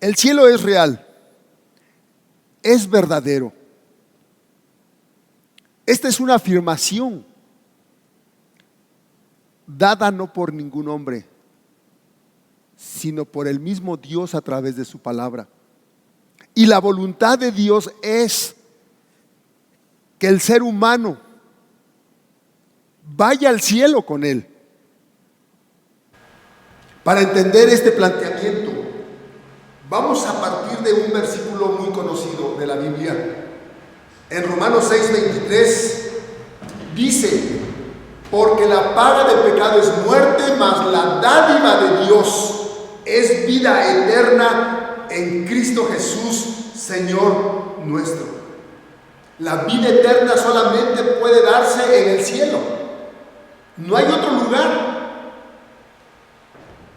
El cielo es real, es verdadero. Esta es una afirmación dada no por ningún hombre, sino por el mismo Dios a través de su palabra. Y la voluntad de Dios es que el ser humano vaya al cielo con Él. Para entender este planteamiento, vamos a partir de un versículo muy conocido de la Biblia. En Romanos 6:23 dice: porque la paga del pecado es muerte, mas la dádiva de Dios es vida eterna en Cristo Jesús, Señor nuestro. La vida eterna solamente puede darse en el cielo. No hay otro lugar.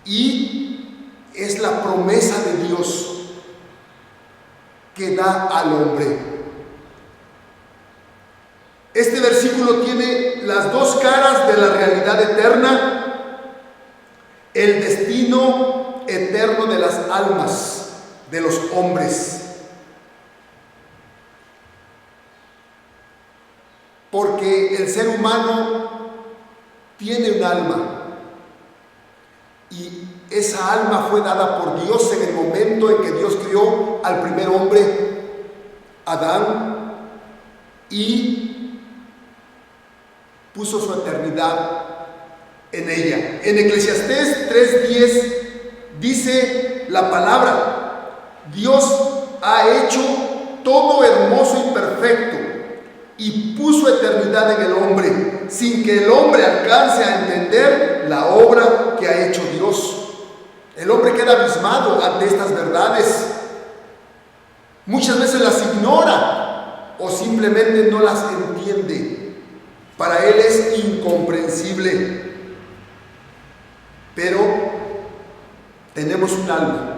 Y es la promesa de Dios que da al hombre. Este versículo tiene las dos caras de la realidad eterna, el destino eterno de las almas, de los hombres. Porque el ser humano tiene un alma, y esa alma fue dada por Dios en el momento en que Dios crió al primer hombre, Adán, y puso su eternidad en ella. En Eclesiastés 3:10 dice la palabra: Dios ha hecho todo hermoso y perfecto y puso eternidad en el hombre, sin que el hombre alcance a entender la obra que ha hecho Dios. El hombre queda abismado ante estas verdades. Muchas veces las ignora o simplemente no las entiende. Para él es incomprensible. Pero tenemos un alma.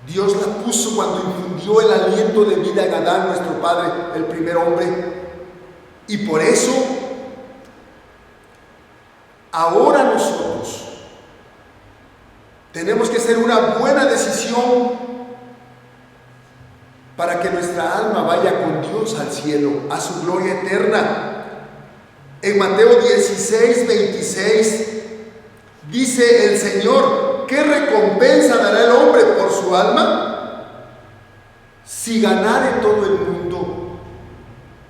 Dios la puso cuando infundió el aliento de vida en Adán, nuestro padre, el primer hombre. Y por eso, ahora nosotros tenemos que hacer una buena decisión para que nuestra alma vaya con Dios al cielo, a su gloria eterna. En Mateo 16:26 dice el Señor: ¿qué recompensa dará el hombre por su alma? Si ganare todo el mundo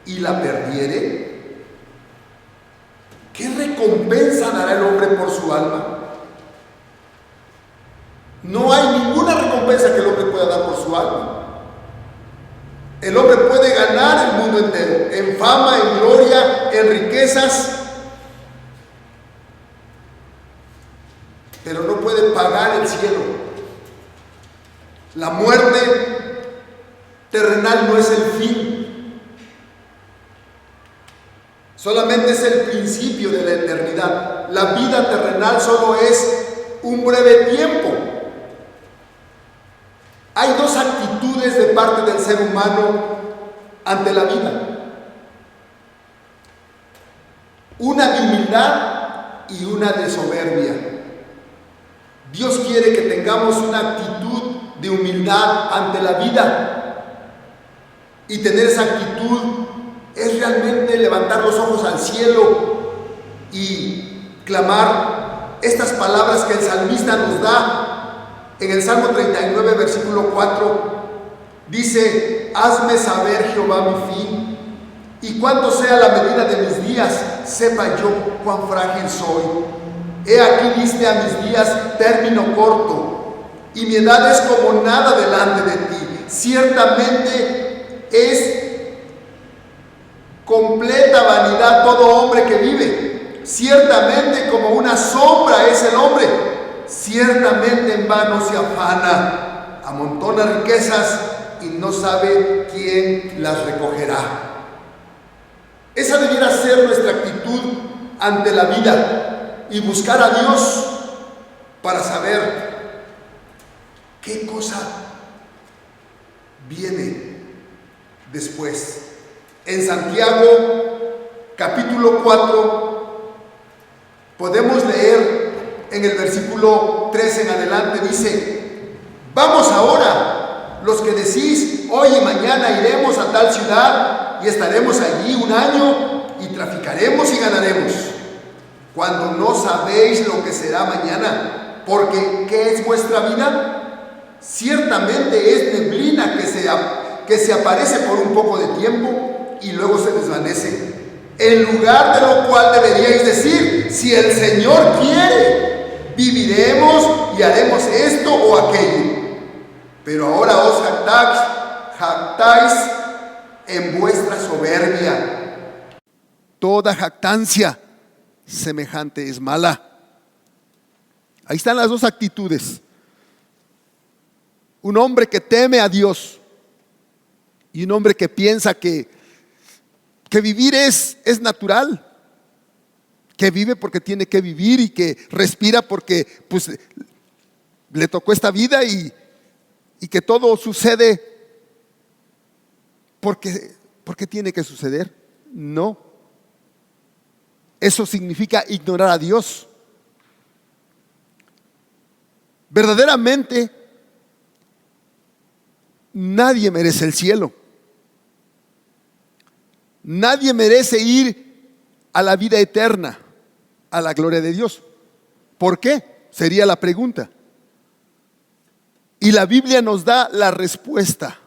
y la perdiere, ¿qué recompensa dará el hombre por su alma? No hay ninguna recompensa que el hombre pueda dar por su alma. El hombre puede ganar el mundo entero, en fama, en gloria, en riquezas, pero no puede pagar el cielo. La muerte terrenal no es el fin, solamente es el principio de la eternidad. La vida terrenal solo es un breve tiempo. Hay dos actitudes de parte del ser humano ante la vida: una de humildad y una de soberbia. Dios quiere que tengamos una actitud de humildad ante la vida, y tener esa actitud es realmente levantar los ojos al cielo y clamar estas palabras que el salmista nos da. En el Salmo 39, versículo 4, dice: hazme saber, Jehová, mi fin, y cuánto sea la medida de mis días, sepa yo cuán frágil soy. He aquí diste a mis días término corto, y mi edad es como nada delante de ti. Ciertamente es completa vanidad todo hombre que vive. Ciertamente como una sombra es el hombre. Ciertamente en vano se afana, amontona riquezas y no sabe quién las recogerá. Esa debiera ser nuestra actitud ante la vida, y buscar a Dios para saber qué cosa viene después. En Santiago capítulo 4 podemos leer en el versículo 3 en adelante, dice: Vamos ahora, los que decís, hoy y mañana iremos a tal ciudad y estaremos allí un año y traficaremos y ganaremos, cuando no sabéis lo que será mañana, porque ¿qué es vuestra vida? Ciertamente es neblina que se aparece por un poco de tiempo y luego se desvanece. En lugar de lo cual deberíais decir, si el Señor quiere, viviremos y haremos esto o aquello. Pero ahora os jactáis en vuestra soberbia. Toda jactancia semejante es mala. Ahí están las dos actitudes. Un hombre que teme a Dios y un hombre que piensa que vivir es natural, que vive porque tiene que vivir y que respira porque pues le tocó esta vida y que todo sucede porque tiene que suceder. No, eso significa ignorar a Dios. Verdaderamente nadie merece el cielo. Nadie merece ir a la vida eterna, a la gloria de Dios. ¿Por qué? Sería la pregunta. Y la Biblia nos da la respuesta.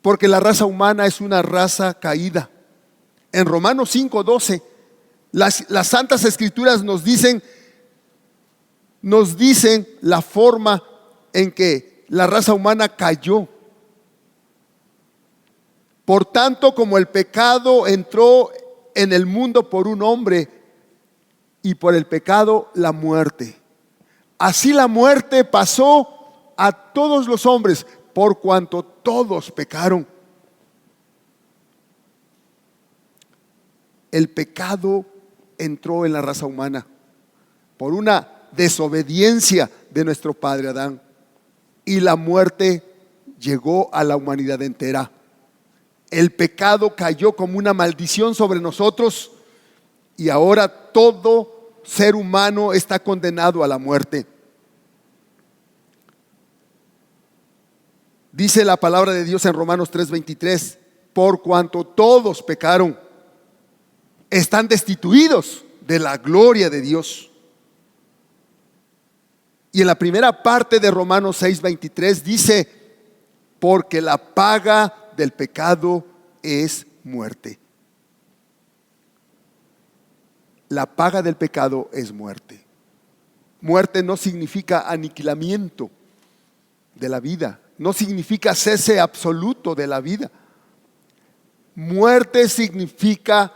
Porque la raza humana es una raza caída. En Romanos 5:12, las Santas Escrituras nos dicen la forma en que la raza humana cayó. Por tanto, como el pecado entró en el mundo por un hombre y por el pecado la muerte, así la muerte pasó a todos los hombres por cuanto todos pecaron. El pecado entró en la raza humana por una desobediencia de nuestro padre Adán, y la muerte llegó a la humanidad entera. El pecado cayó como una maldición sobre nosotros y ahora todo ser humano está condenado a la muerte. Dice la palabra de Dios en Romanos 3:23, por cuanto todos pecaron, están destituidos de la gloria de Dios. Y en la primera parte de Romanos 6:23 dice, porque la paga del pecado es muerte. La paga del pecado es muerte. Muerte no significa aniquilamiento de la vida, no significa cese absoluto de la vida. Muerte significa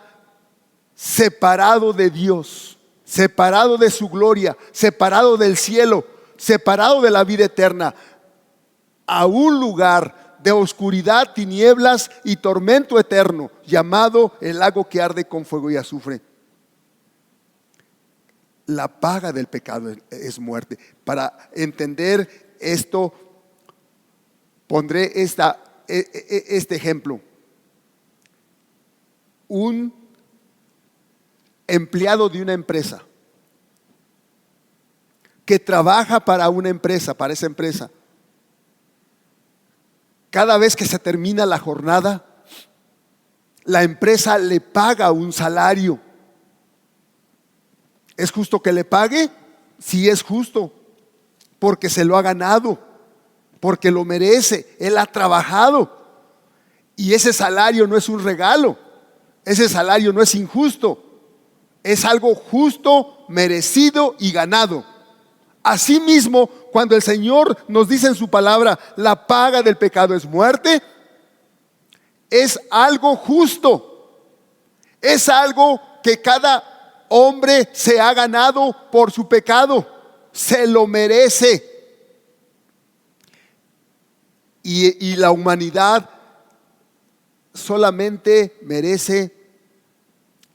separado de Dios, separado de su gloria, separado del cielo, separado de la vida eterna, a un lugar de oscuridad, tinieblas y tormento eterno, llamado el lago que arde con fuego y azufre. La paga del pecado es muerte. Para entender esto, pondré este ejemplo. Un empleado de una empresa que trabaja para una empresa, para esa empresa, cada vez que se termina la jornada, la empresa le paga un salario. ¿Es justo que le pague? Sí, es justo, porque se lo ha ganado, porque lo merece, él ha trabajado. Y ese salario no es un regalo, ese salario no es injusto, es algo justo, merecido y ganado. Asimismo, cuando el Señor nos dice en su palabra, la paga del pecado es muerte, es algo justo, es algo que cada hombre se ha ganado por su pecado, se lo merece. Y la humanidad solamente merece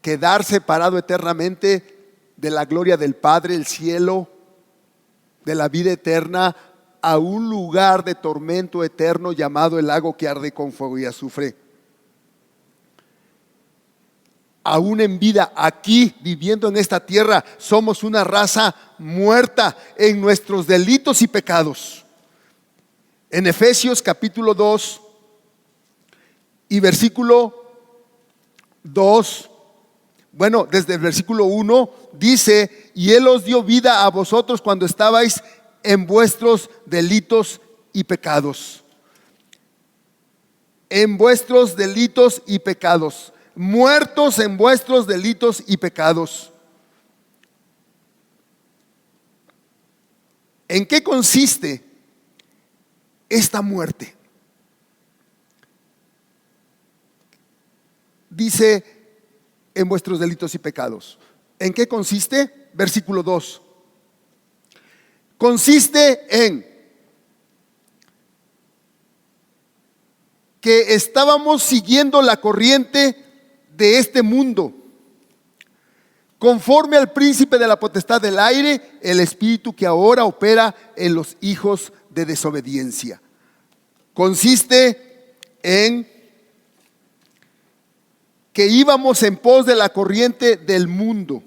quedar separado eternamente de la gloria del Padre, el cielo, de la vida eterna, a un lugar de tormento eterno llamado el lago que arde con fuego y azufre. aún en vida, aquí viviendo en esta tierra, somos una raza muerta en nuestros delitos y pecados. En Efesios capítulo 2 y versículo 2, bueno, desde el versículo 1 dice: y Él os dio vida a vosotros cuando estabais en vuestros delitos y pecados. En vuestros delitos y pecados, muertos en vuestros delitos y pecados. ¿En qué consiste esta muerte? Dice: en vuestros delitos y pecados. ¿En qué consiste? Versículo 2. Consiste en que estábamos siguiendo la corriente de este mundo, conforme al príncipe de la potestad del aire, el espíritu que ahora opera en los hijos de desobediencia. Consiste en que íbamos en pos de la corriente del mundo.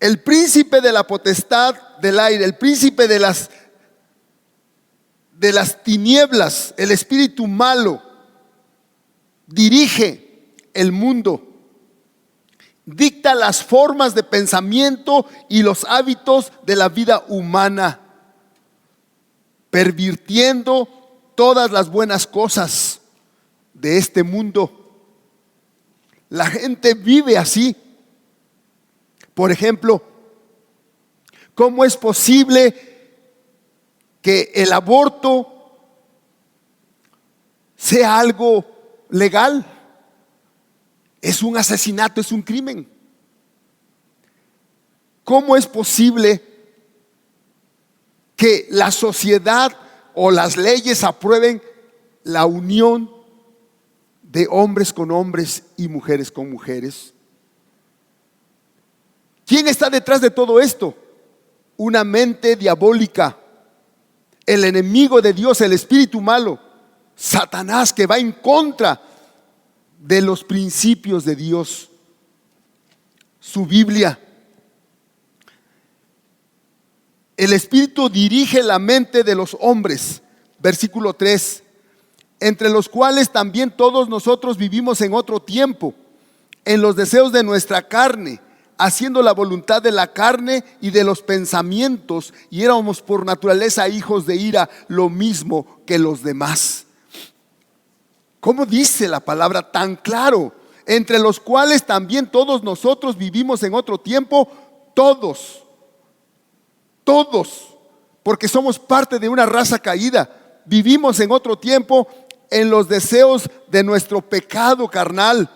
El príncipe de la potestad del aire, el príncipe de las tinieblas, el espíritu malo, dirige el mundo, dicta las formas de pensamiento y los hábitos de la vida humana, pervirtiendo todas las buenas cosas de este mundo. La gente vive así. Por ejemplo, ¿cómo es posible que el aborto sea algo legal? Es un asesinato, es un crimen. ¿Cómo es posible que la sociedad o las leyes aprueben la unión de hombres con hombres y mujeres con mujeres? ¿Quién está detrás de todo esto? Una mente diabólica, el enemigo de Dios, el espíritu malo, Satanás, que va en contra de los principios de Dios, su Biblia. El espíritu dirige la mente de los hombres, versículo 3, entre los cuales también todos nosotros vivimos en otro tiempo, en los deseos de nuestra carne, haciendo la voluntad de la carne y de los pensamientos, y éramos por naturaleza hijos de ira, lo mismo que los demás. ¿Cómo dice la palabra tan claro? Entre los cuales también todos nosotros vivimos en otro tiempo, todos, porque somos parte de una raza caída, vivimos en otro tiempo en los deseos de nuestro pecado carnal,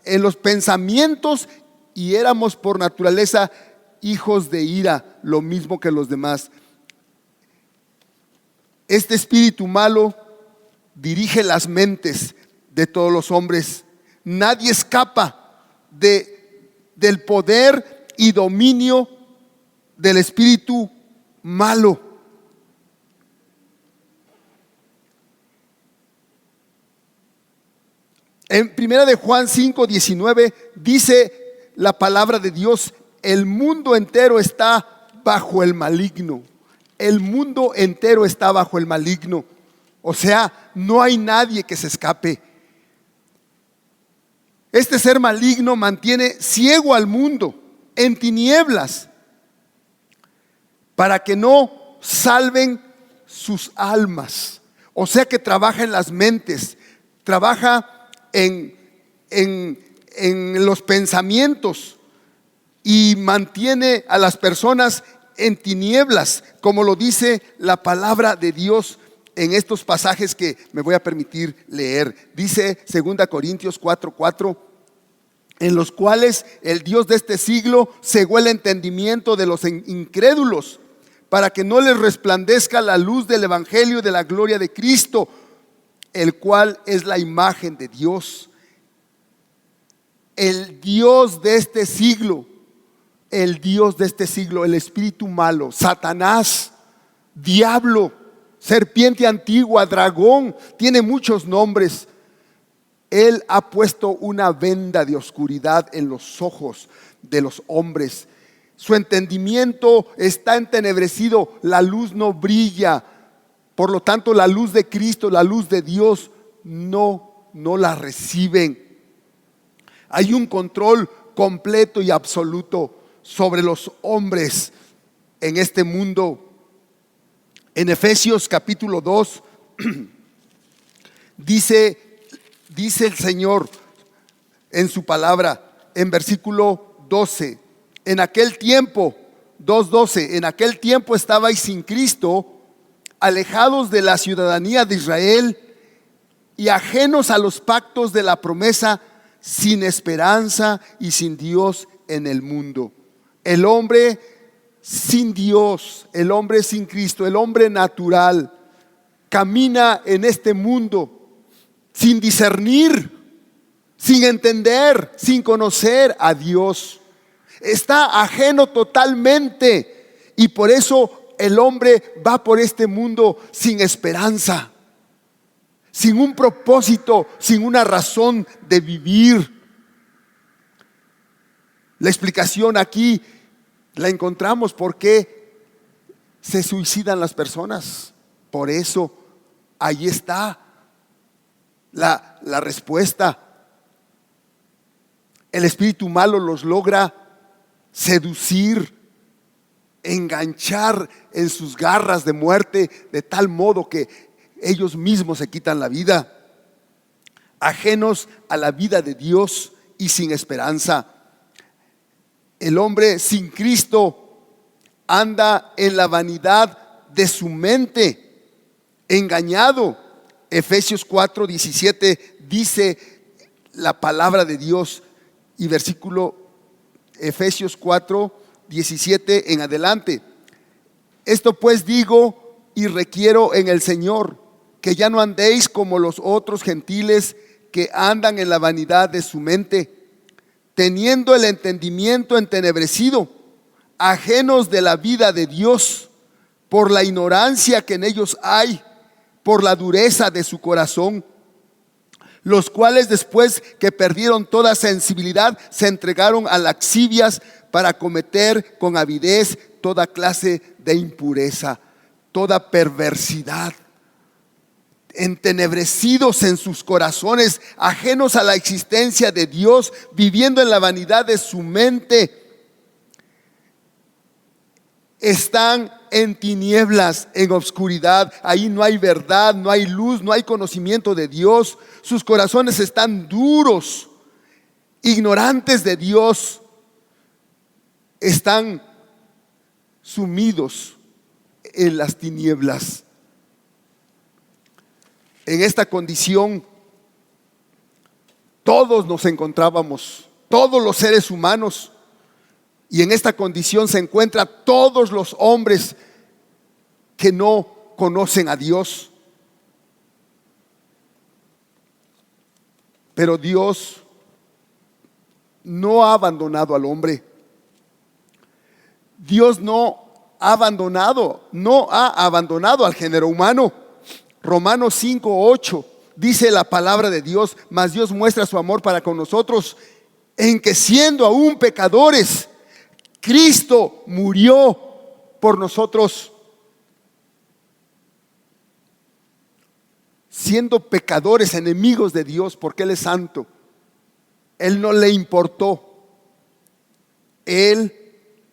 en los pensamientos, y éramos por naturaleza hijos de ira, lo mismo que los demás. Este espíritu malo dirige las mentes de todos los hombres. Nadie escapa del poder y dominio del espíritu malo. En 1 de Juan 5:19 dice la palabra de Dios: el mundo entero está bajo el maligno. El mundo entero está bajo el maligno. O sea, no hay nadie que se escape. Este ser maligno mantiene ciego al mundo, en tinieblas, para que no salven sus almas. O sea que trabaja en las mentes, trabaja en los pensamientos y mantiene a las personas en tinieblas, como lo dice la palabra de Dios en estos pasajes que me voy a permitir leer. Dice 2 Corintios 4:4: en los cuales el Dios de este siglo cegó el entendimiento de los incrédulos, para que no les resplandezca la luz del evangelio de la gloria de Cristo, el cual es la imagen de Dios. El Dios de este siglo, el espíritu malo, Satanás, diablo, serpiente antigua, dragón, tiene muchos nombres. Él ha puesto una venda de oscuridad en los ojos de los hombres. Su entendimiento está entenebrecido, la luz no brilla. Por lo tanto, la luz de Cristo, la luz de Dios, no la reciben. Hay un control completo y absoluto sobre los hombres en este mundo. En Efesios capítulo 2 dice el Señor en su palabra, en versículo 12, en aquel tiempo, 2:12, en aquel tiempo estabais sin Cristo, alejados de la ciudadanía de Israel y ajenos a los pactos de la promesa, sin esperanza y sin Dios en el mundo. El hombre sin Dios, el hombre sin Cristo, el hombre natural, camina en este mundo sin discernir, sin entender, sin conocer a Dios. Está ajeno totalmente, y por eso el hombre va por este mundo sin esperanza, sin un propósito, sin una razón de vivir. La explicación aquí la encontramos por qué se suicidan las personas. Por eso ahí está la respuesta. El espíritu malo los logra seducir, enganchar en sus garras de muerte, de tal modo que ellos mismos se quitan la vida, ajenos a la vida de Dios y sin esperanza. El hombre sin Cristo anda en la vanidad de su mente, engañado. Efesios 4:17 dice la palabra de Dios, y versículo Efesios 4:17 en adelante: esto pues digo y requiero en el Señor, que ya no andéis como los otros gentiles que andan en la vanidad de su mente, teniendo el entendimiento entenebrecido, ajenos de la vida de Dios, por la ignorancia que en ellos hay, por la dureza de su corazón, los cuales después que perdieron toda sensibilidad, se entregaron a lascivias para cometer con avidez toda clase de impureza, toda perversidad. Entenebrecidos en sus corazones, ajenos a la existencia de Dios, viviendo en la vanidad de su mente, están en tinieblas, en obscuridad. Ahí no hay verdad, no hay luz, no hay conocimiento de Dios. Sus corazones están duros, ignorantes de Dios. Están sumidos en las tinieblas. En esta condición todos nos encontrábamos, todos los seres humanos, y en esta condición se encuentran todos los hombres que no conocen a Dios. Pero Dios no ha abandonado al hombre. Dios no ha abandonado al género humano. Romanos 5:8 dice la palabra de Dios: mas Dios muestra su amor para con nosotros, en que siendo aún pecadores, Cristo murió por nosotros. Siendo pecadores, enemigos de Dios, porque Él es santo, Él no le importó. Él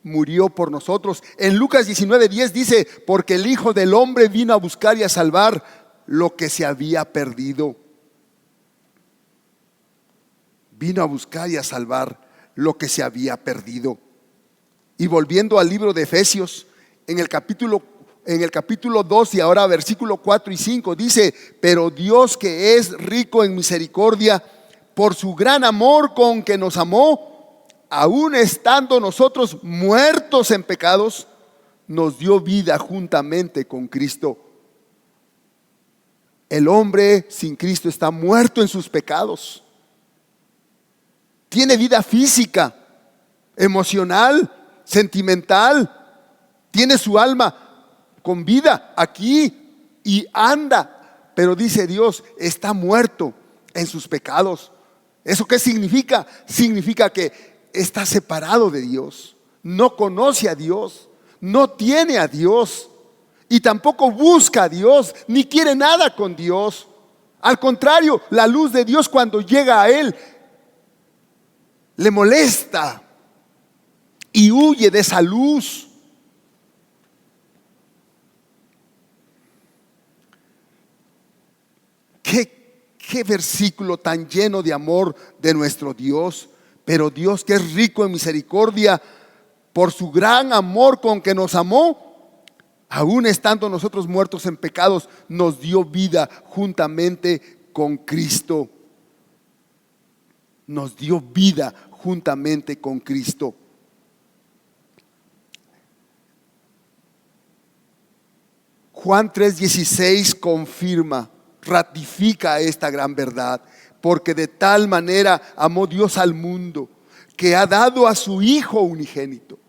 murió por nosotros. En Lucas 19:10 dice: porque el Hijo del Hombre vino a buscar y a salvar lo que se había perdido. Vino a buscar y a salvar lo que se había perdido. Y volviendo al libro de Efesios, en el capítulo 2 y ahora versículo 4 y 5 dice: pero Dios, que es rico en misericordia, por su gran amor con que nos amó, aun estando nosotros muertos en pecados, nos dio vida juntamente con Cristo. El hombre sin Cristo está muerto en sus pecados. Tiene vida física, emocional, sentimental. Tiene su alma con vida aquí y anda. Pero dice Dios, está muerto. en sus pecados. ¿Eso qué significa? Significa que está separado de Dios, no conoce a Dios, no tiene a Dios y tampoco busca a Dios, ni quiere nada con Dios. Al contrario, la luz de Dios cuando llega a él le molesta y huye de esa luz. Qué versículo tan lleno de amor de nuestro Dios. Pero Dios, que es rico en misericordia, por su gran amor con que nos amó, aún estando nosotros muertos en pecados, nos dio vida juntamente con Cristo. Nos dio vida juntamente con Cristo. Juan 3:16 confirma, ratifica esta gran verdad. Porque de tal manera amó Dios al mundo, que ha dado a su Hijo unigénito.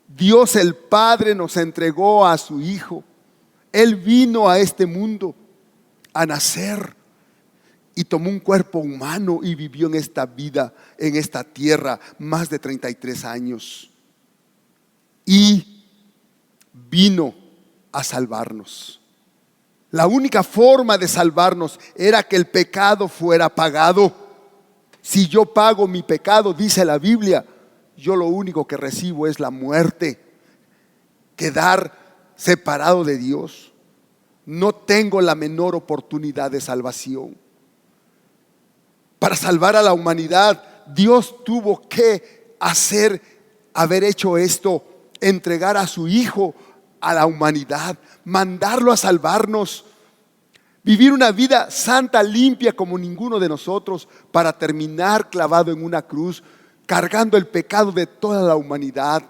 Dios el Padre nos entregó a su Hijo. Él vino a este mundo a nacer y tomó un cuerpo humano y vivió en esta vida, en esta tierra, más de 33 años. Y vino a salvarnos. La única forma de salvarnos era que el pecado fuera pagado. Si yo pago mi pecado, dice la Biblia, yo lo único que recibo es la muerte, quedar separado de Dios. No tengo la menor oportunidad de salvación. Para salvar a la humanidad, Dios tuvo que haber hecho esto, entregar a su Hijo a la humanidad, mandarlo a salvarnos, vivir una vida santa, limpia como ninguno de nosotros, para terminar clavado en una cruz, cargando el pecado de toda la humanidad,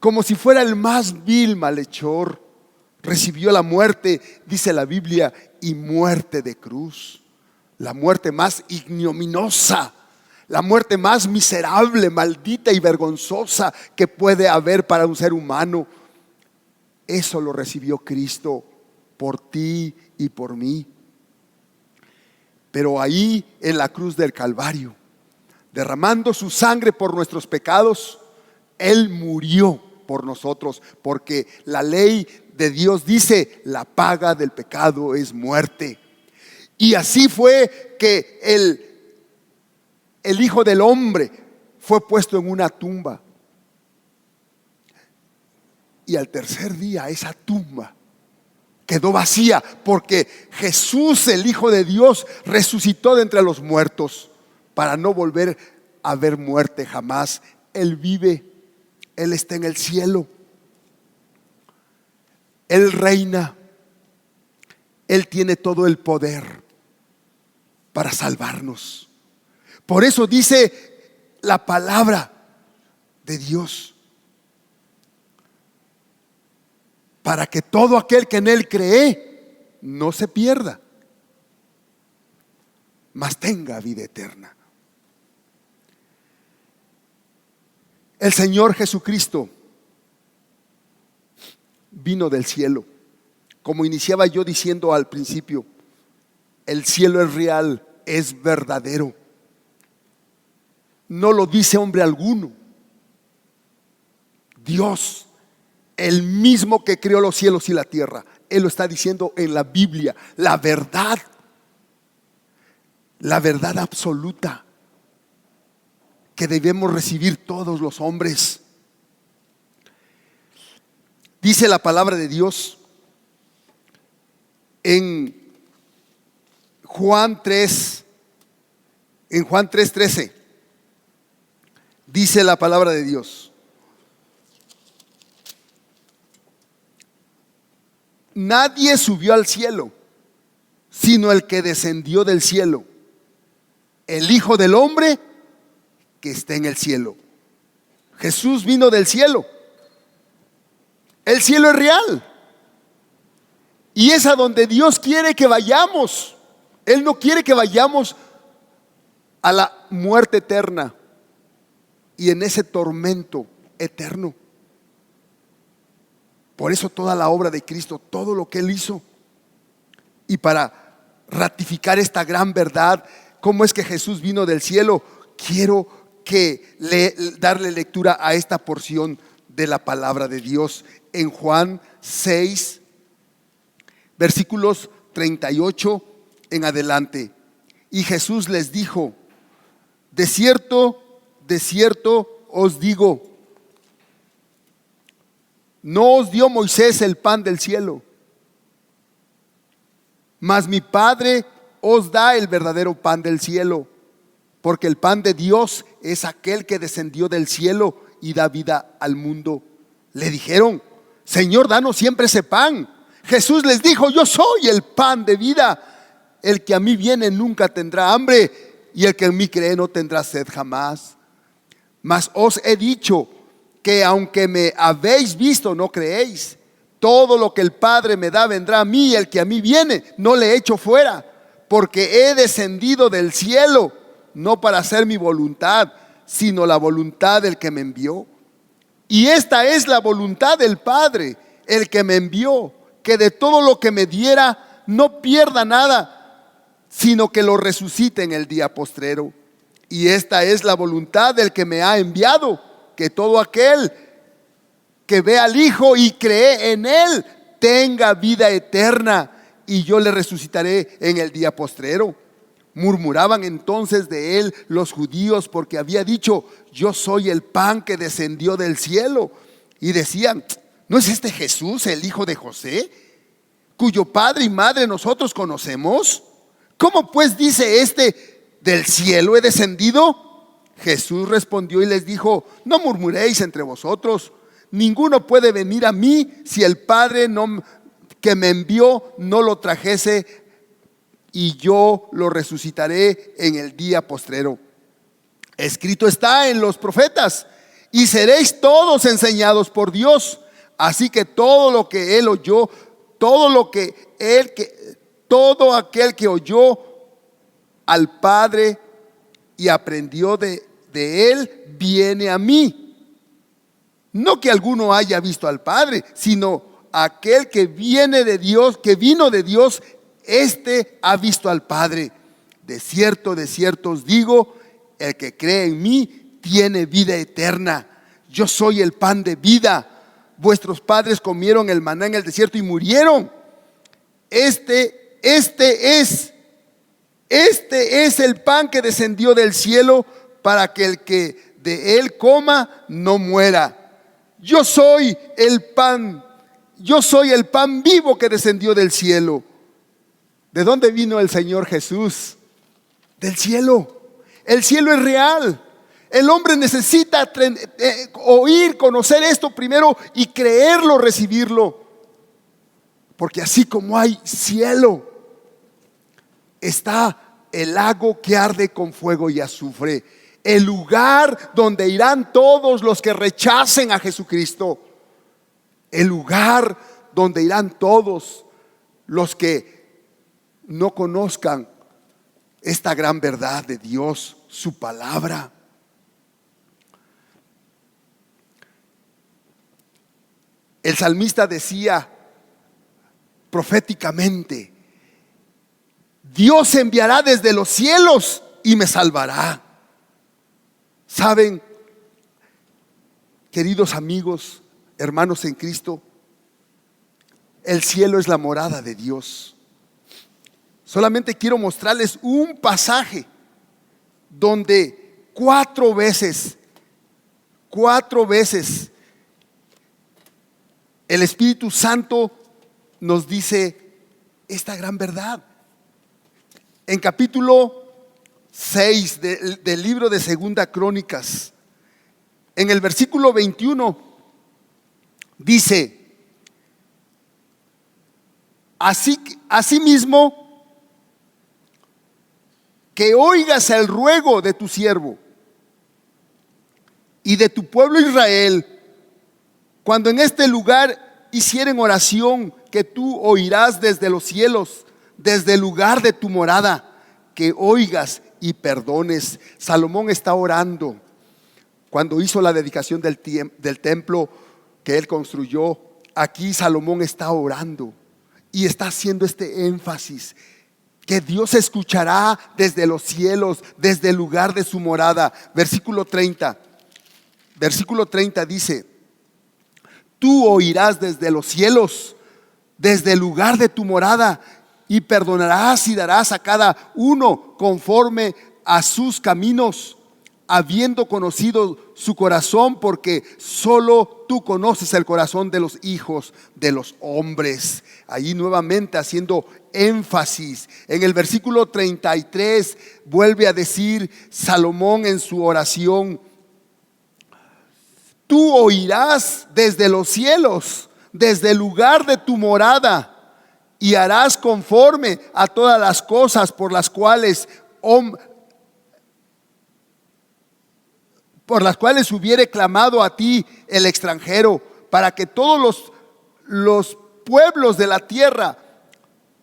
como si fuera el más vil malhechor. Recibió la muerte, dice la Biblia, y muerte de cruz, la muerte más ignominiosa, la muerte más miserable, maldita y vergonzosa que puede haber para un ser humano. Eso lo recibió Cristo por ti y por mí. Pero ahí en la cruz del Calvario, derramando su sangre por nuestros pecados, Él murió por nosotros, porque la ley de Dios dice: la paga del pecado es muerte. Y así fue que el Hijo del Hombre fue puesto en una tumba. Y al tercer día esa tumba quedó vacía, porque Jesús, el Hijo de Dios, resucitó de entre los muertos para no volver a ver muerte jamás. Él vive, Él está en el cielo, Él reina, Él tiene todo el poder para salvarnos. Por eso dice la palabra de Dios: para que todo aquel que en Él cree no se pierda, mas tenga vida eterna. El Señor Jesucristo vino del cielo. Como iniciaba yo diciendo al principio, el cielo es real, es verdadero. No lo dice hombre alguno. Dios, el mismo que creó los cielos y la tierra, Él lo está diciendo en la Biblia. La verdad absoluta que debemos recibir todos los hombres. Dice la palabra de Dios en Juan 3:13. Dice la palabra de Dios: nadie subió al cielo sino el que descendió del cielo, el Hijo del Hombre que está en el cielo. Jesús vino del cielo. El cielo es real y es a donde Dios quiere que vayamos. Él no quiere que vayamos a la muerte eterna y en ese tormento eterno. Por eso toda la obra de Cristo, todo lo que Él hizo, y para ratificar esta gran verdad. ¿Cómo es que Jesús vino del cielo? Quiero darle lectura a esta porción de la palabra de Dios en Juan 6, versículos 38 en adelante. Y Jesús les dijo: de cierto os digo, no os dio Moisés el pan del cielo, mas mi Padre os da el verdadero pan del cielo, porque el pan de Dios es aquel que descendió del cielo y da vida al mundo. Le dijeron: Señor, danos siempre ese pan. Jesús les dijo: yo soy el pan de vida. El que a mí viene nunca tendrá hambre, y el que en mí cree no tendrá sed jamás. Mas os he dicho que aunque me habéis visto, no creéis. Todo lo que el Padre me da vendrá a mí, y el que a mí viene no le echo fuera, porque he descendido del cielo, no para hacer mi voluntad, sino la voluntad del que me envió. Y esta es la voluntad del Padre, el que me envió, que de todo lo que me diera no pierda nada, sino que lo resucite en el día postrero. Y esta es la voluntad del que me ha enviado, que todo aquel que ve al Hijo y cree en Él tenga vida eterna, y yo le resucitaré en el día postrero. Murmuraban entonces de él los judíos, porque había dicho: yo soy el pan que descendió del cielo. Y decían: ¿no es este Jesús el hijo de José, cuyo padre y madre nosotros conocemos? ¿Cómo pues dice este: del cielo he descendido? Jesús respondió y les dijo: no murmuréis entre vosotros. Ninguno puede venir a mí si el Padre que me envió no lo trajese, y yo lo resucitaré en el día postrero. Escrito está en los profetas: y seréis todos enseñados por Dios. Así que todo lo que él oyó, todo aquel que oyó al Padre y aprendió de él, viene a mí. No que alguno haya visto al Padre, sino aquel que viene de Dios, que vino de Dios, este ha visto al Padre. De cierto os digo, el que cree en mí tiene vida eterna. Yo soy el pan de vida. Vuestros padres comieron el maná en el desierto y murieron. Este es el pan que descendió del cielo, para que el que de él coma no muera. Yo soy el pan vivo que descendió del cielo. ¿De dónde vino el Señor Jesús? Del cielo. El cielo es real. El hombre necesita oír, conocer esto primero y creerlo, recibirlo. Porque así como hay cielo, está el lago que arde con fuego y azufre, el lugar donde irán todos los que rechacen a Jesucristo, el lugar donde irán todos los que no conozcan esta gran verdad de Dios, su palabra. El salmista decía proféticamente: Dios enviará desde los cielos y me salvará. ¿Saben, queridos amigos, hermanos en Cristo? El cielo es la morada de Dios. Solamente quiero mostrarles un pasaje donde cuatro veces el Espíritu Santo nos dice esta gran verdad. En capítulo 6 del libro de Segunda Crónicas, en el versículo 21, dice: asimismo, que oigas el ruego de tu siervo y de tu pueblo Israel, cuando en este lugar hicieren oración, que tú oirás desde los cielos, desde el lugar de tu morada, que oigas y perdones. Salomón está orando. Cuando hizo la dedicación del templo que él construyó, aquí Salomón está orando y está haciendo este énfasis: que Dios escuchará desde los cielos, desde el lugar de su morada. Versículo 30 dice: tú oirás desde los cielos, desde el lugar de tu morada, y perdonarás y darás a cada uno conforme a sus caminos, habiendo conocido su corazón, porque solo tú conoces el corazón de los hijos de los hombres. Ahí nuevamente haciendo énfasis. En el versículo 33 vuelve a decir Salomón en su oración: tú oirás desde los cielos, desde el lugar de tu morada, y harás conforme a todas las cosas por las cuales hubiere clamado a ti el extranjero, para que todos los pueblos de la tierra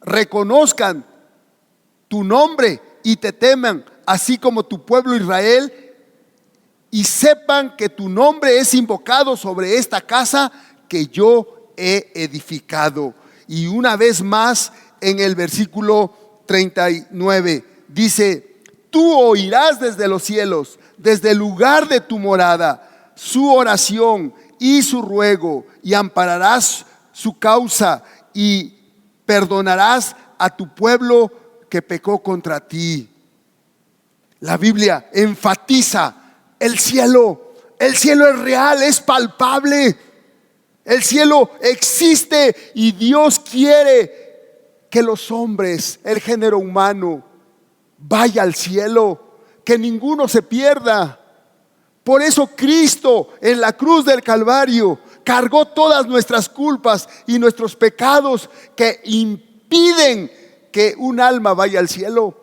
reconozcan tu nombre y te teman, así como tu pueblo Israel, y sepan que tu nombre es invocado sobre esta casa que yo he edificado. Y una vez más en el versículo 39 dice: tú oirás desde los cielos, desde el lugar de tu morada, su oración y su ruego, y ampararás su causa y perdonarás a tu pueblo que pecó contra ti. La Biblia enfatiza el cielo. El cielo es real, es palpable. El cielo existe y Dios quiere que los hombres, el género humano, vaya al cielo, que ninguno se pierda. Por eso Cristo en la cruz del Calvario cargó todas nuestras culpas y nuestros pecados que impiden que un alma vaya al cielo.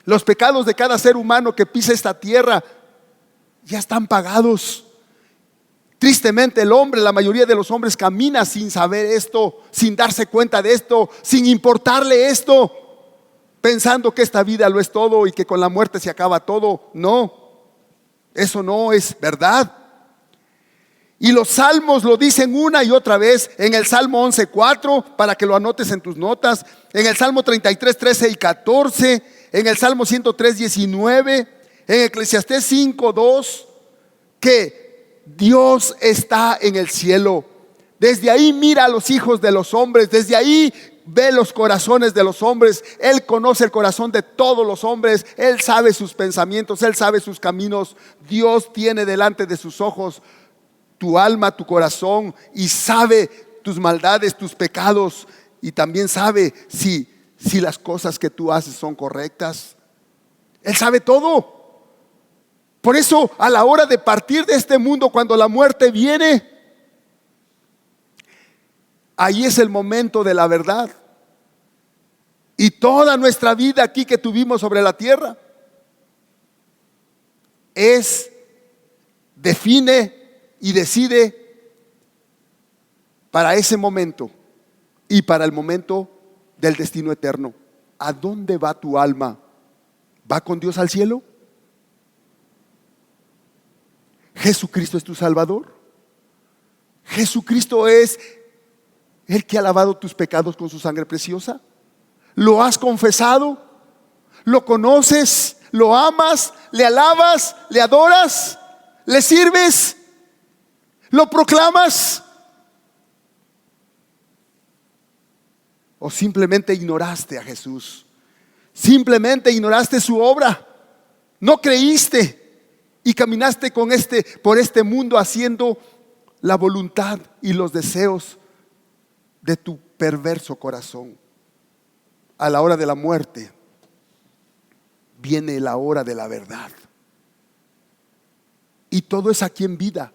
Los pecados de cada ser humano que pisa esta tierra ya están pagados. Tristemente el hombre, la mayoría de los hombres, camina sin saber esto, sin darse cuenta de esto, sin importarle esto, pensando que esta vida lo es todo y que con la muerte se acaba todo. No, eso no es verdad. Y los salmos lo dicen una y otra vez. En el Salmo 11:4, para que lo anotes en tus notas. En el Salmo 33:13 y 14. En el Salmo 103:19. En Eclesiastés 5:2, que Dios está en el cielo. Desde ahí mira a los hijos de los hombres. Desde ahí ve los corazones de los hombres. Él conoce el corazón de todos los hombres. Él sabe sus pensamientos, Él sabe sus caminos. Dios tiene delante de sus ojos tu alma, tu corazón, y sabe tus maldades, tus pecados, y también sabe si las cosas que tú haces son correctas. Él sabe todo. Por eso, a la hora de partir de este mundo, cuando la muerte viene, ahí es el momento de la verdad. Y toda nuestra vida aquí que tuvimos sobre la tierra define y decide para ese momento y para el momento del destino eterno. ¿A dónde va tu alma? ¿Va con Dios al cielo? ¿Jesucristo es tu Salvador? ¿Jesucristo es el que ha lavado tus pecados con su sangre preciosa? ¿Lo has confesado? ¿Lo conoces? ¿Lo amas? ¿Le alabas? ¿Le adoras? ¿Le sirves? ¿Lo proclamas? ¿O simplemente ignoraste a Jesús? Simplemente ignoraste su obra. No creíste y caminaste por este mundo haciendo la voluntad y los deseos de tu perverso corazón. A la hora de la muerte viene la hora de la verdad. Y todo es aquí en vida.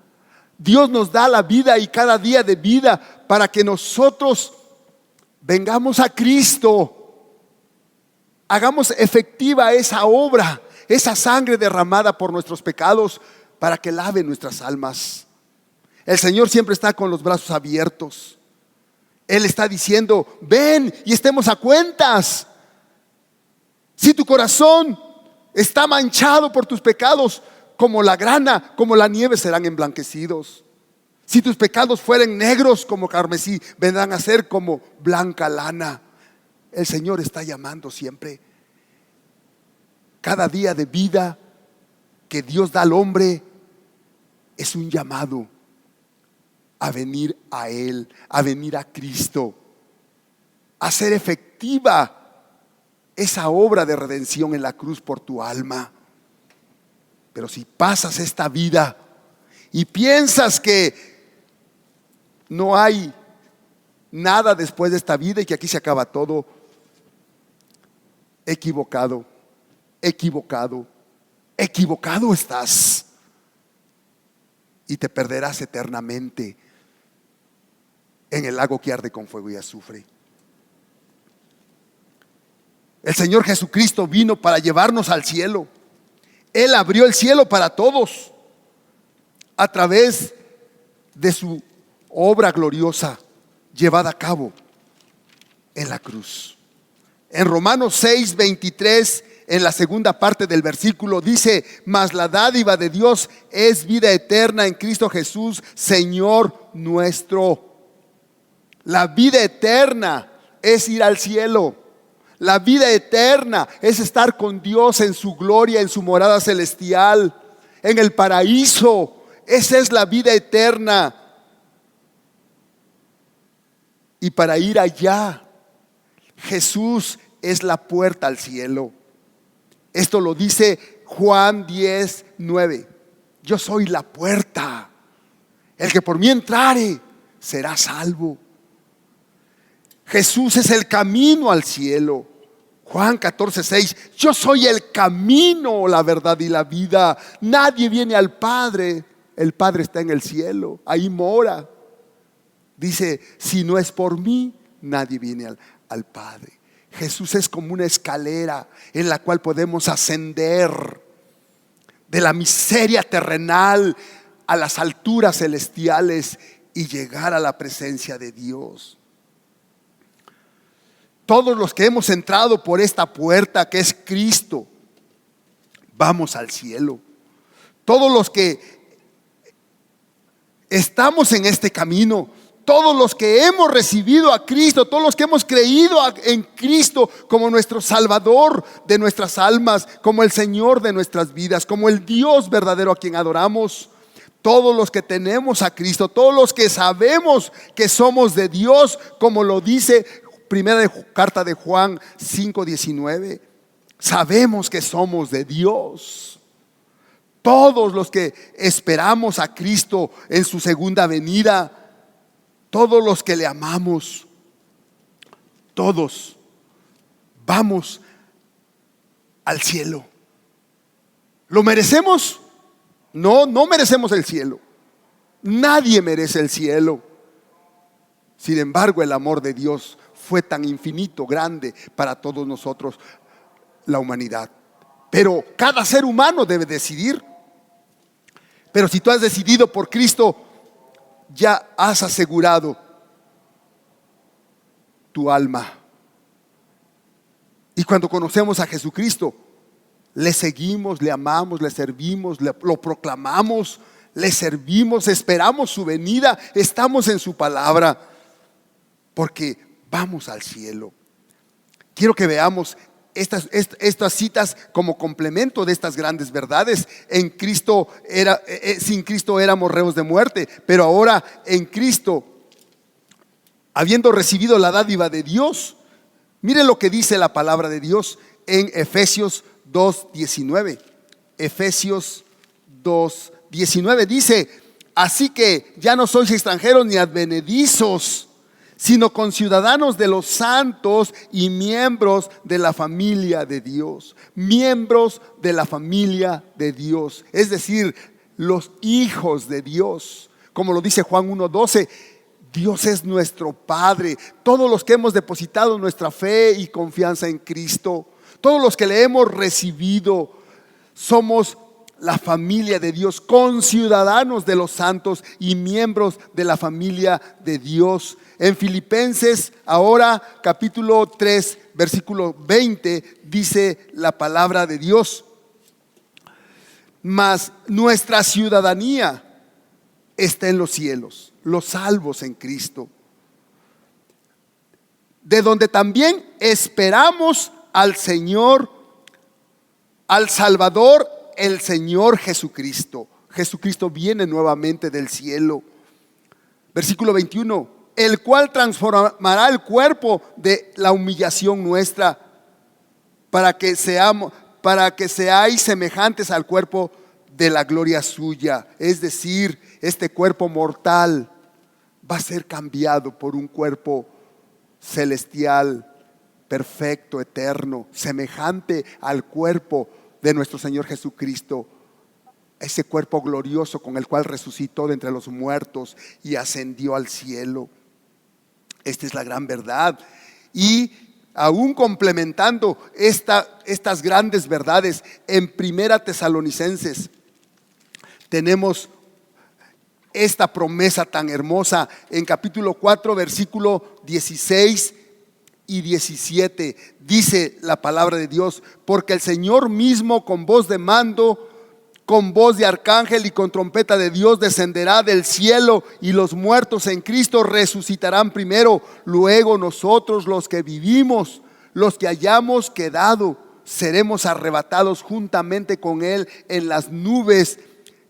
Dios nos da la vida y cada día de vida para que nosotros vengamos a Cristo, hagamos efectiva esa obra, esa sangre derramada por nuestros pecados, para que lave nuestras almas. El Señor siempre está con los brazos abiertos. Él está diciendo: ven y estemos a cuentas. Si tu corazón está manchado por tus pecados, como la grana, como la nieve, serán emblanquecidos. Si tus pecados fueren negros como carmesí, vendrán a ser como blanca lana. el Señor está llamando siempre. Cada día de vida que Dios da al hombre es un llamado a venir a Él, a venir a Cristo, a hacer efectiva esa obra de redención en la cruz por tu alma. Pero si pasas esta vida y piensas que no hay nada después de esta vida y que aquí se acaba todo, equivocado, equivocado, equivocado estás, y te perderás eternamente en el lago que arde con fuego y azufre. El Señor Jesucristo vino para llevarnos al cielo. Él abrió el cielo para todos a través de su obra gloriosa llevada a cabo en la cruz. En Romanos 6:23, en la segunda parte del versículo, dice: mas la dádiva de Dios es vida eterna en Cristo Jesús, Señor nuestro. La vida eterna es ir al cielo. La vida eterna es estar con Dios en su gloria, en su morada celestial, en el paraíso. Esa es la vida eterna. Y para ir allá, Jesús es la puerta al cielo. Esto lo dice Juan 10:9. Yo soy la puerta. El que por mí entrare será salvo. Jesús es el camino al cielo. Juan 14:6. Yo soy el camino, la verdad y la vida. Nadie viene al Padre. El Padre está en el cielo, ahí mora. Dice: si no es por mí, nadie viene al Padre. Jesús es como una escalera en la cual podemos ascender de la miseria terrenal a las alturas celestiales y llegar a la presencia de Dios. Todos los que hemos entrado por esta puerta que es Cristo, vamos al cielo. Todos los que estamos en este camino, todos los que hemos recibido a Cristo, todos los que hemos creído en Cristo como nuestro Salvador de nuestras almas, como el Señor de nuestras vidas, como el Dios verdadero a quien adoramos, todos los que tenemos a Cristo, todos los que sabemos que somos de Dios, como lo dice primera carta de Juan 5:19, sabemos que somos de Dios. Todos los que esperamos a Cristo en su segunda venida, todos los que le amamos, todos vamos al cielo. ¿Lo merecemos? No, no merecemos el cielo. Nadie merece el cielo. Sin embargo, el amor de Dios fue tan infinito, grande para todos nosotros, la humanidad. Pero cada ser humano debe decidir. Pero si tú has decidido por Cristo, ya has asegurado tu alma. Y cuando conocemos a Jesucristo, le seguimos, le amamos, le servimos, lo proclamamos, le servimos, esperamos su venida, estamos en su palabra, porque vamos al cielo. Quiero que veamos estas citas como complemento de estas grandes verdades. En Cristo sin Cristo éramos reos de muerte, pero ahora en Cristo, habiendo recibido la dádiva de Dios, mire lo que dice la palabra de Dios en Efesios 2:19. Efesios 2:19 dice: así que ya no sois extranjeros ni advenedizos, sino conciudadanos de los santos y miembros de la familia de Dios. Miembros de la familia de Dios, es decir, los hijos de Dios. Como lo dice Juan 1:12, Dios es nuestro Padre. Todos los que hemos depositado nuestra fe y confianza en Cristo, todos los que le hemos recibido, somos la familia de Dios, conciudadanos de los santos y miembros de la familia de Dios. En Filipenses, ahora capítulo 3, versículo 20, dice la palabra de Dios: mas nuestra ciudadanía está en los cielos, los salvos en Cristo. de donde también esperamos al Señor, al Salvador, el Señor Jesucristo. Jesucristo viene nuevamente del cielo. Versículo 21, el cual transformará el cuerpo de la humillación nuestra para que seáis semejantes al cuerpo de la gloria suya. Es decir, este cuerpo mortal va a ser cambiado por un cuerpo celestial, perfecto, eterno, semejante al cuerpo de nuestro Señor Jesucristo, ese cuerpo glorioso con el cual resucitó de entre los muertos y ascendió al cielo. Esta es la gran verdad. Y aún complementando estas grandes verdades, en Primera Tesalonicenses tenemos esta promesa tan hermosa en capítulo 4, versículo 16 y 17. Dice la palabra de Dios: porque el Señor mismo con voz de mando, con voz de arcángel y con trompeta de Dios descenderá del cielo, y los muertos en Cristo resucitarán primero. Luego nosotros, los que vivimos, los que hayamos quedado, seremos arrebatados juntamente con Él en las nubes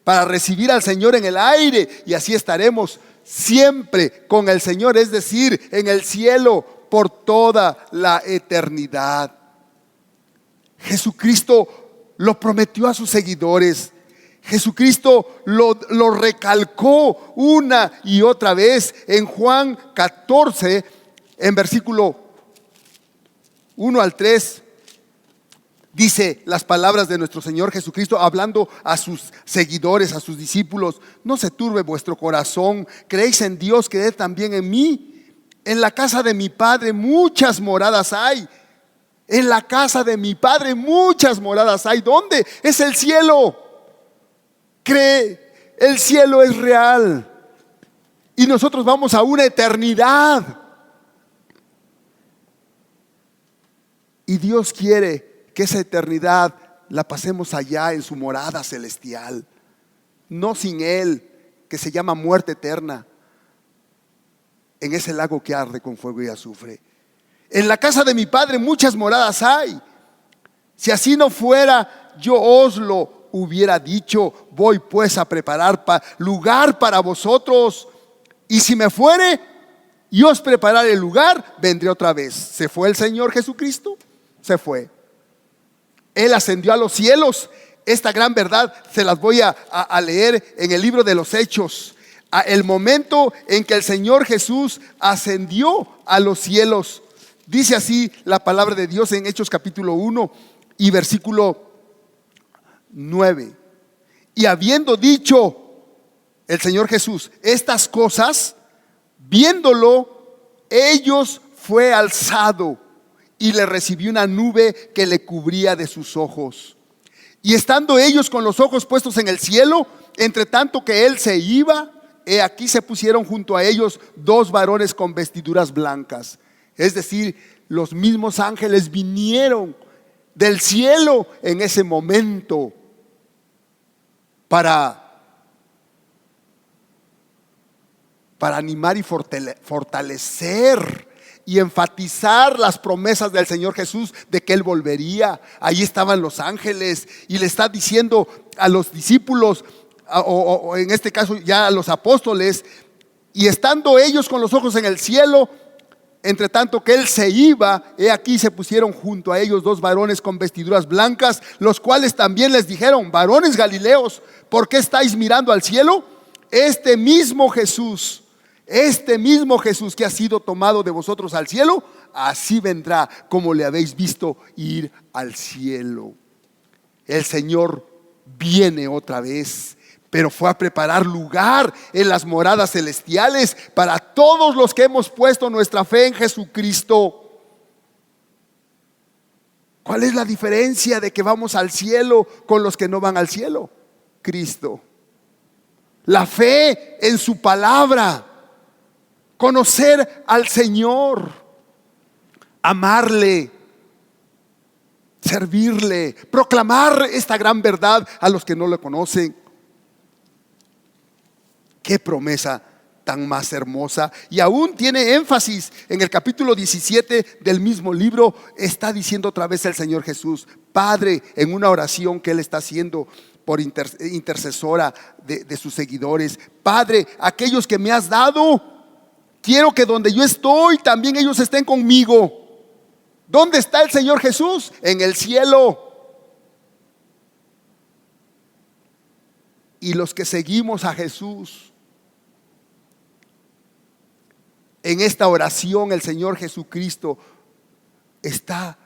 para recibir al Señor en el aire, y así estaremos siempre con el Señor, es decir, en el cielo por toda la eternidad. Jesucristo lo prometió a sus seguidores. Jesucristo lo recalcó una y otra vez en Juan 14, en versículo 1 al 3. Dice las palabras de nuestro Señor Jesucristo hablando a sus seguidores, a sus discípulos: no se turbe vuestro corazón, creéis en Dios, creed también en mí. En la casa de mi Padre muchas moradas hay. En la casa de mi Padre muchas moradas hay. ¿Dónde? Es el cielo. Cree, el cielo es real y nosotros vamos a una eternidad. Y Dios quiere que esa eternidad la pasemos allá en su morada celestial, no sin Él, que se llama muerte eterna, en ese lago que arde con fuego y azufre. En la casa de mi Padre muchas moradas hay. Si así no fuera, yo os lo hubiera dicho. Voy pues a preparar lugar para vosotros, y si me fuere y os prepararé el lugar, vendré otra vez. ¿Se fue el Señor Jesucristo? Se fue. Él ascendió a los cielos. Esta gran verdad se las voy a leer en el libro de los Hechos. El momento en que el Señor Jesús ascendió a los cielos. Dice así la palabra de Dios en Hechos capítulo 1 y versículo 9. Y habiendo dicho el Señor Jesús estas cosas, viéndolo, ellos fue alzado, y le recibió una nube que le cubría de sus ojos. Y estando ellos con los ojos puestos en el cielo, entre tanto que él se iba, he aquí se pusieron junto a ellos dos varones con vestiduras blancas. Es decir, los mismos ángeles vinieron del cielo en ese momento para animar y fortalecer y enfatizar las promesas del Señor Jesús de que Él volvería. Ahí estaban los ángeles y le está diciendo a los discípulos, o en este caso ya a los apóstoles: y estando ellos con los ojos en el cielo, entre tanto que Él se iba, he aquí se pusieron junto a ellos dos varones con vestiduras blancas, los cuales también les dijeron: varones Galileos, ¿por qué estáis mirando al cielo? Este mismo Jesús que ha sido tomado de vosotros al cielo, así vendrá como le habéis visto ir al cielo. El Señor viene otra vez, pero fue a preparar lugar en las moradas celestiales para todos los que hemos puesto nuestra fe en Jesucristo. ¿Cuál es la diferencia de que vamos al cielo con los que no van al cielo? Cristo. La fe en su palabra, conocer al Señor, amarle, servirle, proclamar esta gran verdad a los que no le conocen. Qué promesa tan más hermosa. Y aún tiene énfasis en el capítulo 17 del mismo libro. Está diciendo otra vez el Señor Jesús, Padre, en una oración que Él está haciendo por intercesora de sus seguidores: Padre, aquellos que me has dado, quiero que donde yo estoy también ellos estén conmigo. ¿Dónde está el Señor Jesús? En el cielo. Y los que seguimos a Jesús, en esta oración el Señor Jesucristo está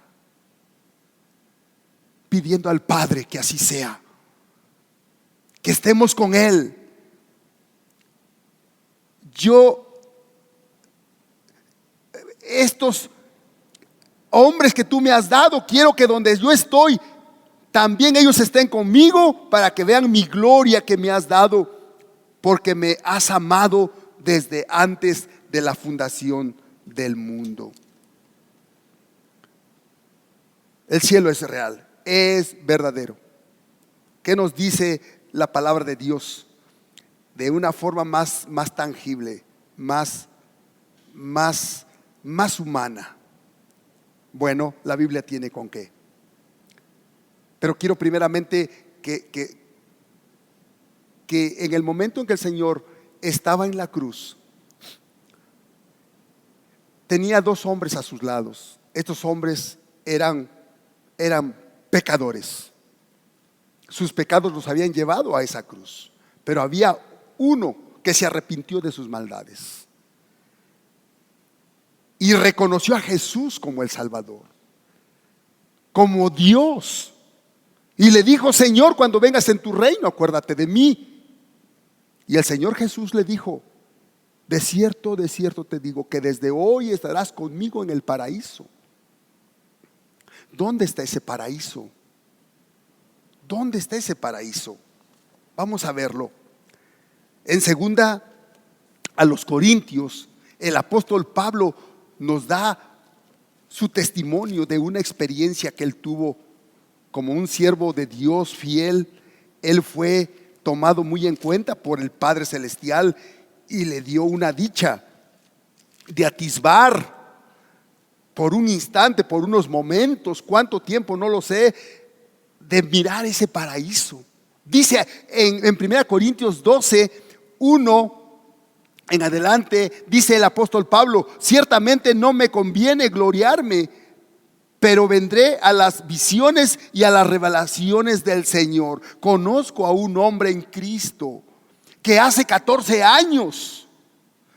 pidiendo al Padre que así sea, que estemos con Él. Estos hombres que tú me has dado, quiero que donde yo estoy también ellos estén conmigo, para que vean mi gloria que me has dado, porque me has amado desde antes de la fundación del mundo. El cielo es real, es verdadero. ¿Qué nos dice la palabra de Dios? De una forma más tangible, más humana. Bueno, la Biblia tiene con qué. Pero quiero primeramente que en el momento en que el Señor estaba en la cruz, tenía dos hombres a sus lados. Estos hombres eran pecadores. Sus pecados los habían llevado a esa cruz. Pero había uno que se arrepintió de sus maldades y reconoció a Jesús como el Salvador, como Dios. Y le dijo: Señor, cuando vengas en tu reino, acuérdate de mí. Y el Señor Jesús le dijo: de cierto te digo que desde hoy estarás conmigo en el paraíso. ¿Dónde está ese paraíso? ¿Dónde está ese paraíso? Vamos a verlo. En segunda a los Corintios, el apóstol Pablo nos da su testimonio de una experiencia que él tuvo como un siervo de Dios fiel. Él fue tomado muy en cuenta por el Padre Celestial y le dio una dicha de atisbar por un instante, por unos momentos, cuánto tiempo no lo sé, de mirar ese paraíso. Dice en 1 Corintios 12, 1 en adelante, dice el apóstol Pablo: ciertamente no me conviene gloriarme, pero vendré a las visiones y a las revelaciones del Señor. Conozco a un hombre en Cristo que hace 14 años,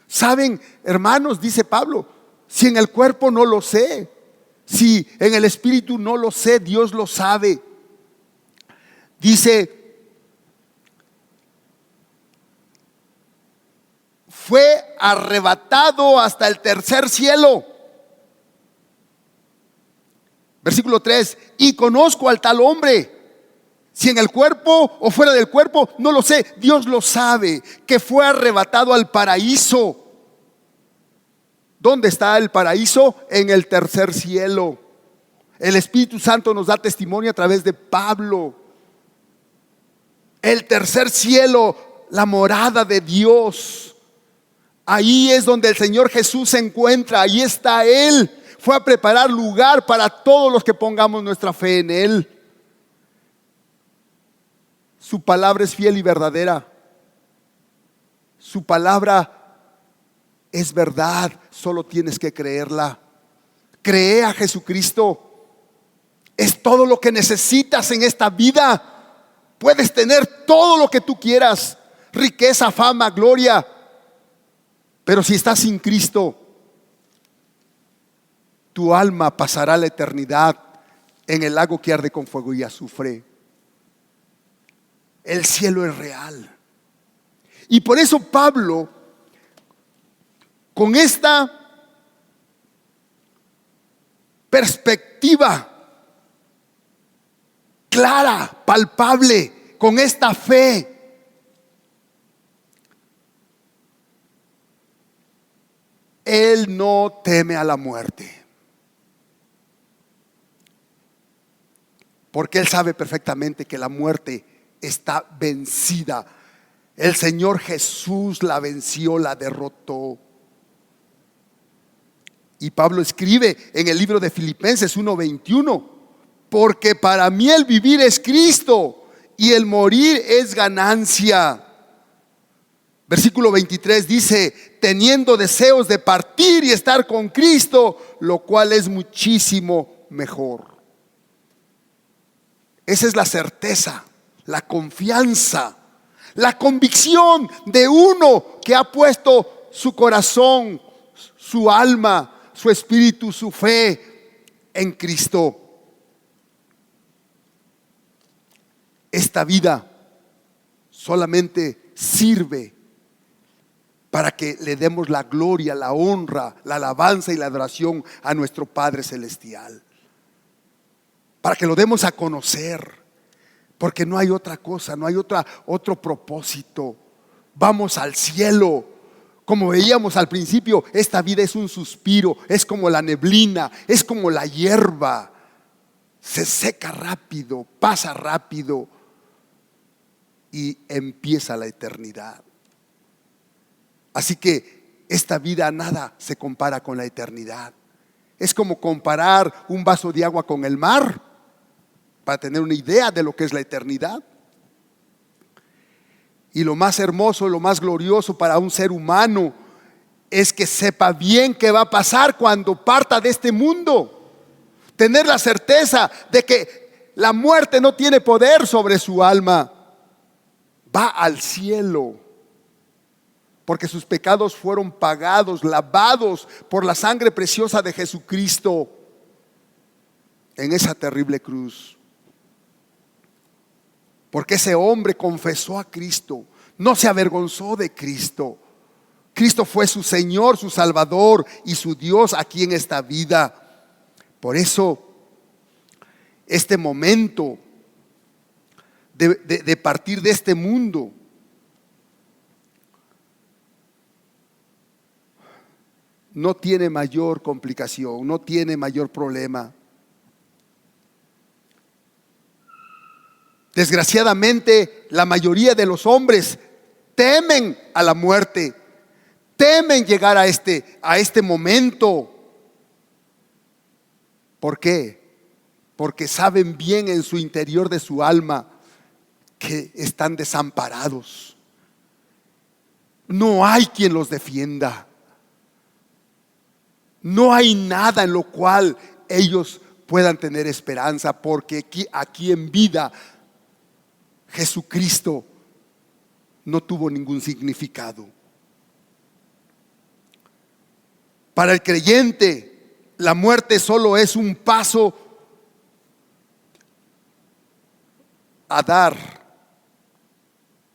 saben, hermanos, dice Pablo, si en el cuerpo no lo sé, si en el espíritu no lo sé, Dios lo sabe. Dice: fue arrebatado hasta el tercer cielo. Versículo 3: y conozco al tal hombre, si en el cuerpo o fuera del cuerpo, no lo sé, Dios lo sabe, que fue arrebatado al paraíso. ¿Dónde está el paraíso? En el tercer cielo. El Espíritu Santo nos da testimonio a través de Pablo. El tercer cielo, la morada de Dios. Ahí es donde el Señor Jesús se encuentra, ahí está Él. Fue a preparar lugar para todos los que pongamos nuestra fe en Él. Su palabra es fiel y verdadera. Su palabra es verdad, solo tienes que creerla. Cree a Jesucristo. Es todo lo que necesitas en esta vida. Puedes tener todo lo que tú quieras, riqueza, fama, gloria, pero si estás sin Cristo, tu alma pasará la eternidad en el lago que arde con fuego y azufre. El cielo es real. Y por eso Pablo, con esta perspectiva clara, palpable, con esta fe, él no teme a la muerte, porque él sabe perfectamente que la muerte está vencida. El Señor Jesús la venció, la derrotó. Y Pablo escribe en el libro de Filipenses 1:21: porque para mí el vivir es Cristo y el morir es ganancia. Versículo 23 dice: teniendo deseos de partir y estar con Cristo, lo cual es muchísimo mejor. Esa es la certeza, la confianza, la convicción de uno que ha puesto su corazón, su alma, su espíritu, su fe en Cristo. Esta vida solamente sirve para que le demos la gloria, la honra, la alabanza y la adoración a nuestro Padre Celestial, para que lo demos a conocer, porque no hay otra cosa, no hay otro propósito. Vamos al cielo. Como veíamos al principio, esta vida es un suspiro, es como la neblina, es como la hierba. Se seca rápido, pasa rápido y empieza la eternidad. Así que esta vida nada se compara con la eternidad. Es como comparar un vaso de agua con el mar, para tener una idea de lo que es la eternidad. Y lo más hermoso, lo más glorioso para un ser humano es que sepa bien qué va a pasar cuando parta de este mundo. Tener la certeza de que la muerte no tiene poder sobre su alma. Va al cielo, porque sus pecados fueron pagados, lavados por la sangre preciosa de Jesucristo en esa terrible cruz. Porque ese hombre confesó a Cristo, no se avergonzó de Cristo. Cristo fue su Señor, su Salvador y su Dios aquí en esta vida. Por eso, este momento de partir de este mundo no tiene mayor complicación, no tiene mayor problema. Desgraciadamente, la mayoría de los hombres temen a la muerte, temen llegar a este momento. ¿Por qué? Porque saben bien en su interior de su alma que están desamparados. No hay quien los defienda. No hay nada en lo cual ellos puedan tener esperanza, porque aquí en vida Jesucristo no tuvo ningún significado. Para el creyente, la muerte solo es un paso a dar,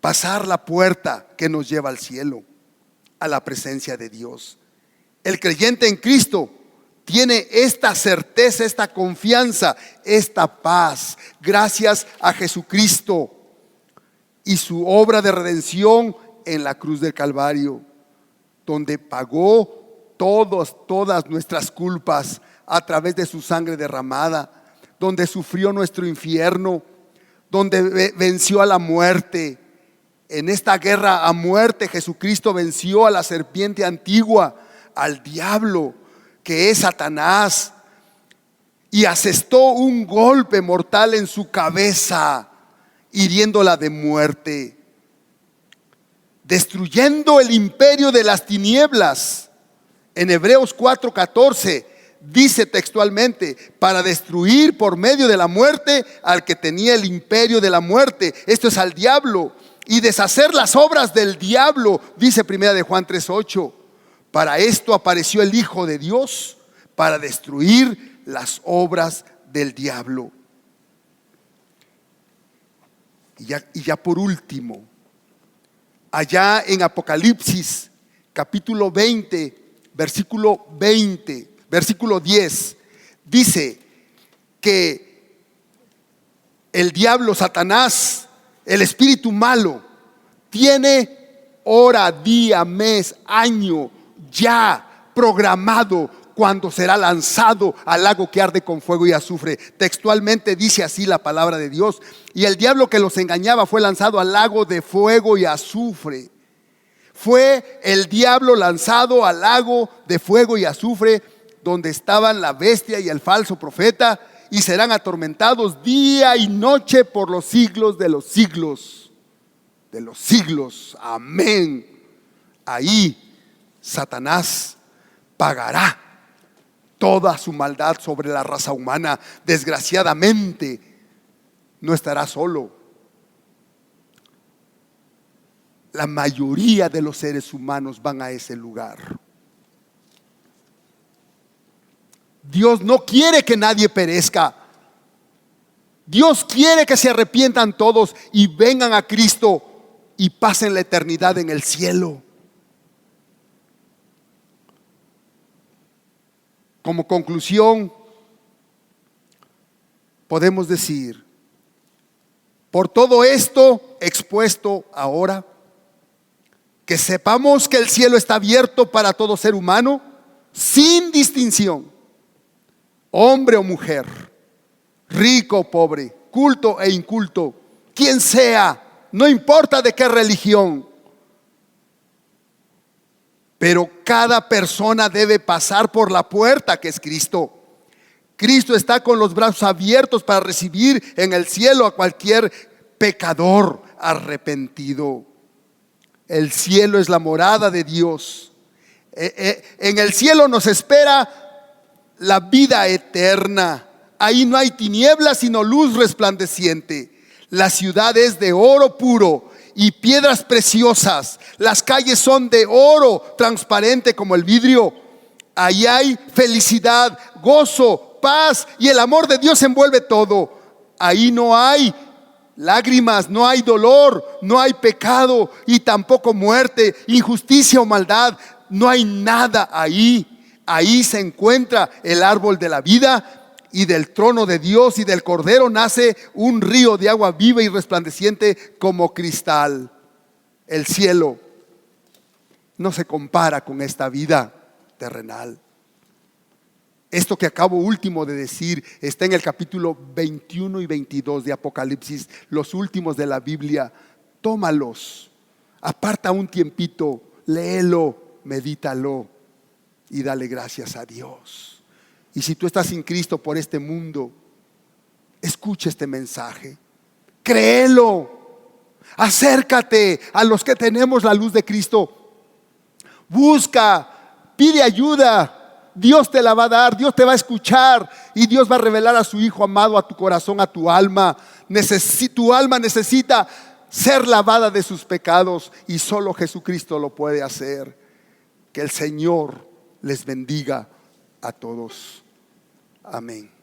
pasar la puerta que nos lleva al cielo, a la presencia de Dios. El creyente en Cristo tiene esta certeza, esta confianza, esta paz, gracias a Jesucristo y su obra de redención en la cruz del Calvario, donde pagó todas nuestras culpas a través de su sangre derramada, donde sufrió nuestro infierno, donde venció a la muerte. En esta guerra a muerte, Jesucristo venció a la serpiente antigua, al diablo, que es Satanás, y asestó un golpe mortal en su cabeza, hiriéndola de muerte, destruyendo el imperio de las tinieblas. En Hebreos 4:14 dice textualmente: para destruir por medio de la muerte al que tenía el imperio de la muerte, esto es al diablo, y deshacer las obras del diablo, dice primera de Juan 3:8. Para esto apareció el Hijo de Dios, para destruir las obras del diablo. Y ya por último, allá en Apocalipsis capítulo 20, versículo 10, dice que el diablo, Satanás, el espíritu malo, tiene hora, día, mes, año ya programado cuando será lanzado al lago que arde con fuego y azufre. Textualmente dice así la palabra de Dios. Y el diablo que los engañaba fue lanzado al lago de fuego y azufre. Fue el diablo lanzado al lago de fuego y azufre, donde estaban la bestia y el falso profeta, y serán atormentados día y noche por los siglos de los siglos. De los siglos. Amén. Ahí Satanás pagará toda su maldad sobre la raza humana. Desgraciadamente no estará solo. La mayoría de los seres humanos van a ese lugar. Dios no quiere que nadie perezca. Dios quiere que se arrepientan todos y vengan a Cristo y pasen la eternidad en el cielo. Como conclusión, podemos decir, por todo esto expuesto ahora, que sepamos que el cielo está abierto para todo ser humano, sin distinción, hombre o mujer, rico o pobre, culto e inculto, quien sea, no importa de qué religión. Pero cada persona debe pasar por la puerta que es Cristo. Cristo está con los brazos abiertos para recibir en el cielo a cualquier pecador arrepentido. El cielo es la morada de Dios. En el cielo nos espera la vida eterna. Ahí no hay tinieblas sino luz resplandeciente. La ciudad es de oro puro y piedras preciosas. Las calles son de oro transparente como el vidrio. Ahí hay felicidad, gozo, paz, y el amor de Dios envuelve todo. Ahí no hay lágrimas, no hay dolor, no hay pecado y tampoco muerte, injusticia o maldad. No hay nada ahí. Ahí se encuentra el árbol de la vida, y del trono de Dios y del Cordero nace un río de agua viva y resplandeciente como cristal. El cielo no se compara con esta vida terrenal. Esto que acabo último de decir está en el capítulo 21 y 22 de Apocalipsis, los últimos de la Biblia. Tómalos, aparta un tiempito, léelo, medítalo y dale gracias a Dios. Y si tú estás sin Cristo por este mundo, escucha este mensaje, créelo, acércate a los que tenemos la luz de Cristo, busca, pide ayuda, Dios te la va a dar, Dios te va a escuchar y Dios va a revelar a su Hijo amado a tu corazón, a tu alma. Tu alma necesita ser lavada de sus pecados y solo Jesucristo lo puede hacer. Que el Señor les bendiga a todos. Amén.